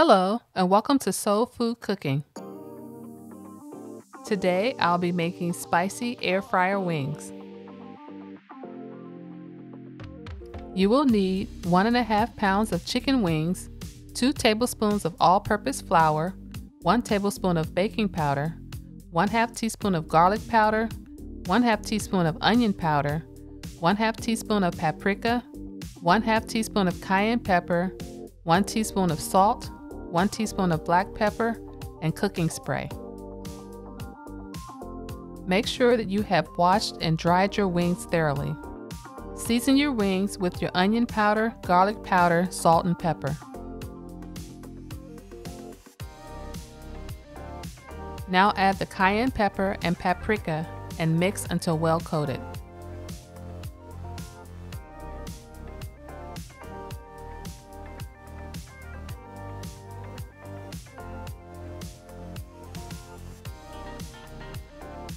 Hello, and welcome to Soul Food Cooking. Today, I'll be making spicy air fryer wings. You will need 1.5 pounds of chicken wings, 2 tablespoons of all-purpose flour, 1 tablespoon of baking powder, 1/2 teaspoon of garlic powder, 1/2 teaspoon of onion powder, 1/2 teaspoon of paprika, 1/2 teaspoon of cayenne pepper, 1 teaspoon of salt, 1 teaspoon of black pepper, and cooking spray. Make sure that you have washed and dried your wings thoroughly. Season your wings with your onion powder, garlic powder, salt, and pepper. Now add the cayenne pepper and paprika and mix until well coated.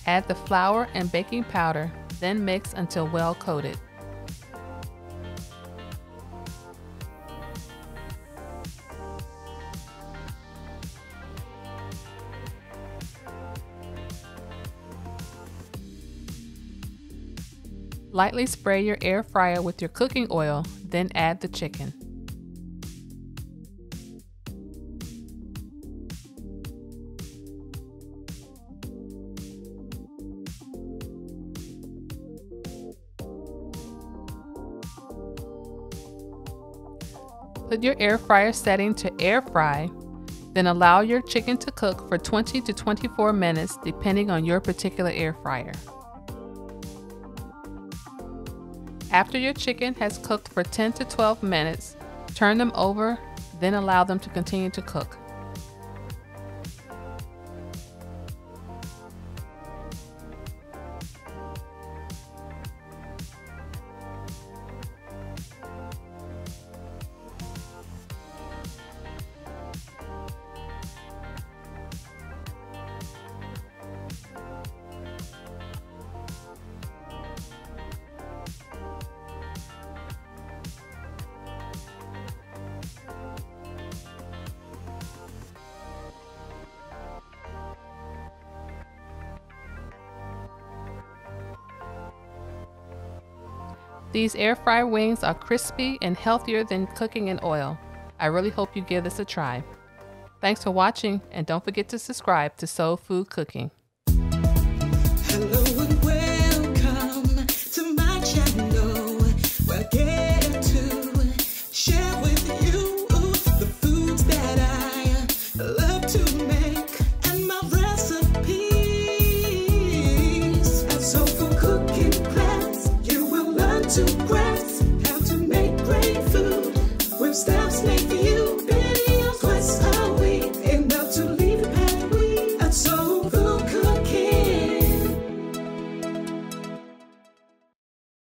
Add the flour and baking powder, then mix until well coated. Lightly spray your air fryer with your cooking oil, then add the chicken. Put your air fryer setting to air fry, then allow your chicken to cook for 20 to 24 minutes depending on your particular air fryer. After your chicken has cooked for 10 to 12 minutes, turn them over, then allow them to continue to cook. These air fry wings are crispy and healthier than cooking in oil. I really hope you give this a try. Thanks for watching, and don't forget to subscribe to Soul Food Cooking. Hello and welcome to my channel, where I get to share with you the foods that I love to make and my recipes. And Soul Food Cooking class, you will learn to